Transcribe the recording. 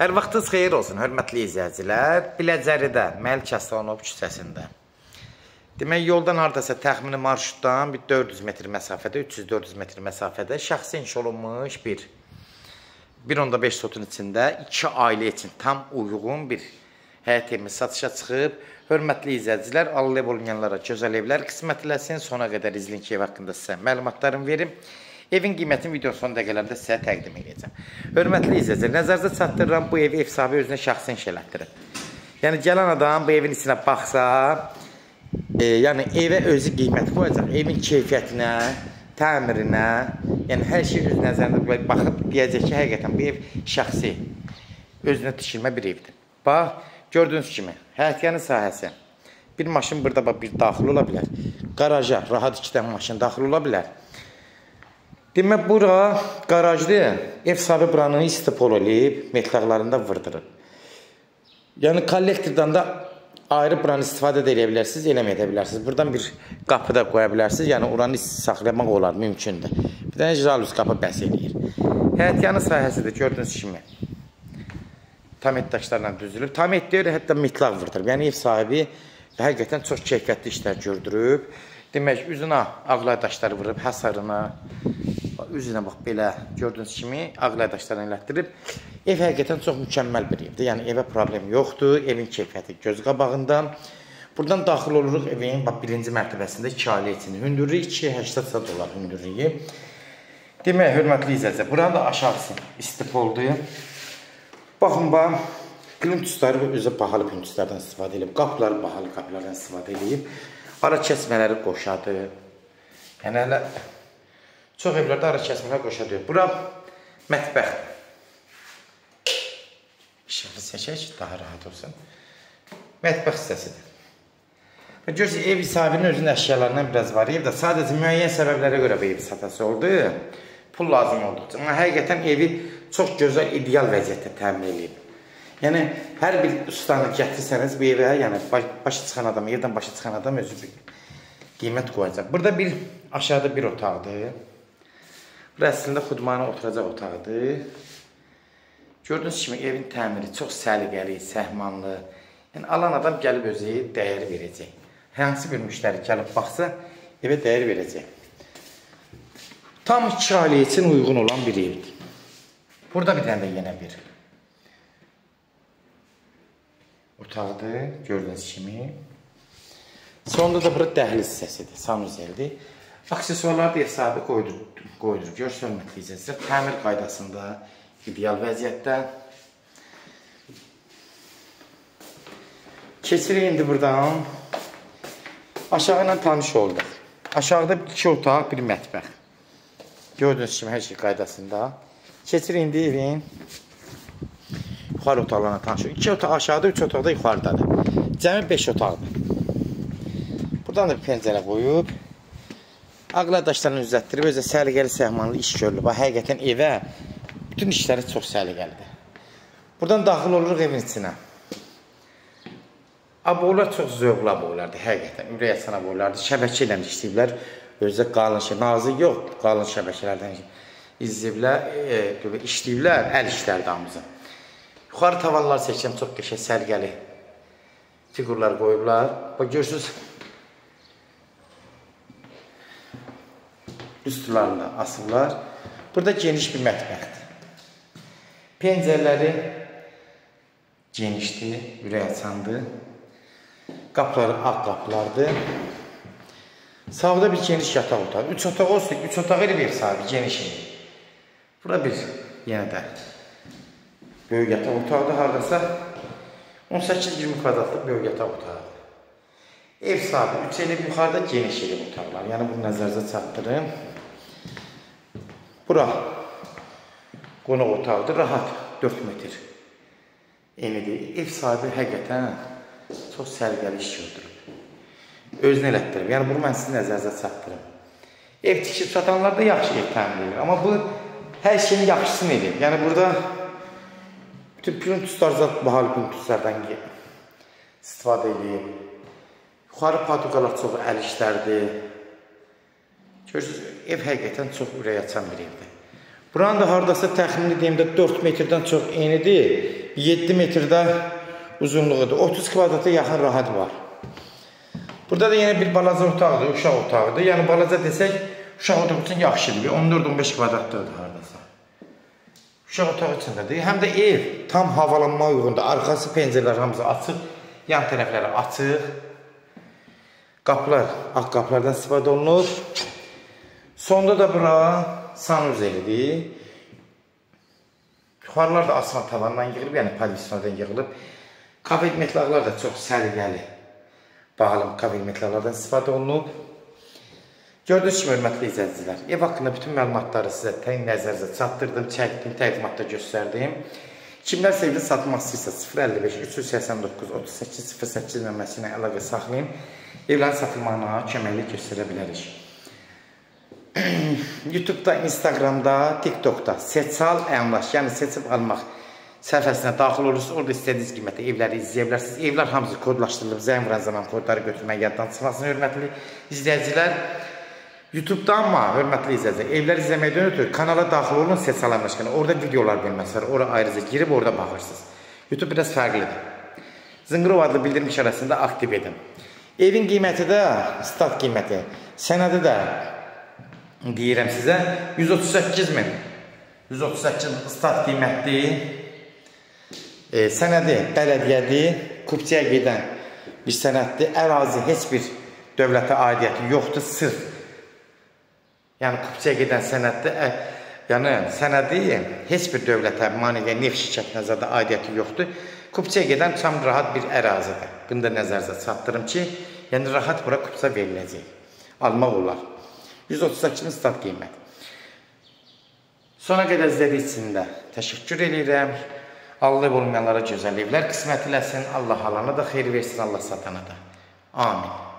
Hər vaxtınız xeyir olsun, hörmətli izləyicilər. Biləcəridə, Məlik Aslanov küçəsində. Demək, yoldan haradasa təxmini marşrutdan bir 400 metr məsafədə, 300-400 metr məsafədə şəxsi inşa olunmuş bir 1.5 sotun içində 2 ailə üçün tam uyğun bir həyət evimiz satışa çıxıb. Hörmətli izləyicilər, Allah ev olmayanlara gözəl evlər qismət eləsin. Sona qədər izləyin ki, ev haqqında sizə məlumatlarımı verim. Evin qiymətini video son dəqiqələrdə sizə təqdim edəcəm. Hörmətli izləyicilər, nəzərinizə çatdırıram, bu evi ev sahibi özünə şəxsi inşa elətdirir. Yəni, gələn adam bu evin içinə baxsa, yəni evə özü qiymət qoyacaq. Evin keyfiyyətinə, təmirinə, yəni hər şey öz nəzərində baxıb deyəcək ki, həqiqətən bu ev şəxsi, özünə tikilmə bir evdir. Bax, gördüyünüz kimi, həyətyanın sahəsi. Bir maşın burada bir daxil ola bilər. Qaraja rahat 2 dənə maşın daxil ola bilər. Demək, bura qarajdır. Ev sahibi buranı istipol eləyib, metlaqlarında vırdırıb. Yəni, kollektordan da ayrı buranı istifadə edə bilərsiniz, eləməyə edə bilərsiniz. Buradan bir qapı da qoya bilərsiniz. Yəni, oranı saxlamaq olar, mümkündür. Bir dənə jaluz qapı bəs eləyir. Həyətyanı sahəsidir, gördüyünüz kimi. Tamet daşlarla düzülüb. Tamet deyir, hətta metlaq vırdırıb. Yəni, ev sahibi həqiqətən çox keyfiyyətli işlər gördürüb. Demək, üzünə ağlay daşları vurub, həsarına, üzünə bax, belə gördüyünüz kimi ağlay daşlarını elətdirib. Ev həqiqətən çox mükəmməl bir evdir. Yəni, evə problem yoxdur, evin keyfiyyəti göz qabağında. Buradan daxil oluruq evin birinci mərtəbəsində 2 ailə üçün hündürlüyü, 280 dolar hündürlüyü. Demək, hörmətli izləyicilər, buranın da aşağısı istipoldur. Baxın, bax, plintusları və özü bahalı plintuslardan istifadə edib, qapıları bahalı qapılardan istifadə edib. Ara kəsmələri qoşadır. Yəni, hələ çox evlərdə ara kəsmələri qoşadır. Bura mətbəxdir. İşıqlı çəkək, daha rahat olsun. Mətbəx hissəsidir. Görürsünüz, ev sahibinin özünün əşyalarından biraz var. Evdə sadəcə müəyyən səbəblərə görə bu ev satası oldu. Pul lazım olduqca. Amma həqiqətən evi çox gözəl, ideal vəziyyətdə təmin edib. Yəni, hər bir ustanı gətirsəniz bu evə, yəni başı çıxan adam, evdən başı çıxan adam özü bir qiymət qoyacaq. Burada bir, aşağıda bir otaqdır. Burada əslində xudmanı oturacaq otaqdır. Gördüyünüz kimi evin təmiri çox səliqəli, səhmanlı. Yəni, alan adam gəlib özü dəyər verəcək. Hansı bir müştəri gəlib baxsa, evə dəyər verəcək. Tam 2 ailə üçün uyğun olan bir evdir. Burada bir dənə də yenə bir otaqdır, gördüyünüz kimi. Sonunda da bura dəhliz hissəsidir, sanuzeldir. Aksesuarları da ev sahibi qoydur. Görürsünüz, hörmətli izləyicilər, təmir qaydasında, ideal vəziyyətdə. Keçirik indi buradan. Aşağı ilə tanış olduq. Aşağıda 2 otaq, bir mətbəx. Gördüyünüz kimi, hər şey qaydasında. Keçirik indi evin yuxarı otaqlarına tanışır. 2 otaq aşağıda, 3 otaq da yuxarıdadır. Cəmi 5 otaqdır. Buradan da bir pəncərə qoyub. Ağlay daşlarını üzətdirib, özə səliqəli səhmanlı iş görülüb. Həqiqətən evə bütün işləri çox səliqəlidir. Buradan daxil oluruq evin içinə. Aboylar çox zövqlü aboylardır, həqiqətən. Ürək açan aboylardır. Şəbəkə ilə işləyiblər. Özə qalın şey, nazik yox, qalın şəbəkələrdən işləyiblər, əl işlər damızı. Yuxarı tavanlar çəkəm, çox qəşəng, sərgəli figurlar qoyublar. Bax, görürsünüz, üstülarında asıblar. Burada geniş bir mətbəxdir. Pəncərələri genişdir, ürək açandır. Qapıları ağ qapılardır. Sağda bir geniş yataq otağı. 3 otaq olsun, 3 otaq ilə bir sahibi, geniş edir. Bura bir, yenə də böyük yataq otaqdır, haradasa 18-20 kvadratlıq böyük yataq otaqdır. Ev sahibi 3 elib yuxarıda geniş elib otaqlar. Yəni, bunu nəzərinizə çatdırın. Bura qonaq otaqdır, rahat 4 metr enidir. Ev sahibi həqiqətən çox səliqəli iş gördürüb. Özünü elətdirib. Yəni, bunu mən sizin nəzərinizə çatdırım. Ev tikib satanlar da yaxşı ev təmin edir. Amma bu, hər şeyin yaxşısını edir. Yəni, burada bütün plintuslar, bahalı plintuslardan istifadə edib. Yuxarı paduqalar çox əl işlərdir. Görürsünüz, ev həqiqətən çox ürək açan bir evdir. Buranın da haradasa təxmini deyim də 4 metrdən çox enidir. 7 metrdə uzunluğudur. 30 kvadrata yaxın rahat var. Burada da yenə bir balaca otaqdır, uşaq otağıdır. Yəni balaca desək, uşaq otağı üçün yaxşıdır. 14-15 kvadratlıdır haradasa. Uşaq otağı içindədir. Həm də ev tam havalanma uyğundur. Arxası pəncərələr hamısı açıq, yan tərəfləri açıq. Qapılar, ağ qapılardan istifadə olunur. Sonda da bura sanuzelidir. Yuxarılar da asfalt tavandan yığılıb, yəni pavisyondan yığılıb. Kabel metlaqlar da çox səliqəli. Bağlım kabel metlaqlardan istifadə olunub. Gördüyünüz kimi, hörmətli izləyicilər, ev haqqında bütün məlumatları sizə təyin nəzərinizə çatdırdım, çəkdim, təqdimatda göstərdim. Kimlər sevgili satmaq istəyirsə 055 389 38 08 nömrəsi ilə əlaqə saxlayın. Evlərin satılmağına köməklik göstərə bilərik. YouTube'da, Instagram'da, TikTok'da seçal əmlak, yəni seçib almaq səhifəsinə daxil olursunuz. Orada istədiyiniz qiymətə evləri izləyə bilərsiniz. Evlər hamısı kodlaşdırılıb, zəng vuran zaman kodları götürmək yaddan çıxmasın, hörmətli izləyicilər. YouTube'da amma, hörmətli izləyicilər, evlər izləməkdən ötürü kanala daxil olun, seçal əmlak. Orada videolar bölməsi var, orada ayrıca girib orada baxırsınız. YouTube biraz fərqlidir. Zınqırov adlı bildirim işarəsində aktiv edin. Evin qiyməti də, stat qiyməti, sənədi də deyirəm sizə 138 min. 138 stat qiymətli, sənədi bələdiyyədir, kupçiyə gedən bir sənəddir. Ərazi heç bir dövlətə aidiyyəti yoxdur, sırf. Yəni kupçiyə gedən sənəddir, yəni sənədi heç bir dövlətə, maniyə, neft şirkətinə zədə aidiyyəti yoxdur. Kupçiyə gedən tam rahat bir ərazidir. Bunu da nəzərinizə çatdırım ki, yəni rahat bura kupça veriləcək. Almaq olar. 138 min stat qiymət. Sona qədər izlədiyi üçün də təşəkkür edirəm. Allah olmayanlara gözəl evlər qismət eləsin. Allah alana da xeyir versin, Allah satana da. Amin.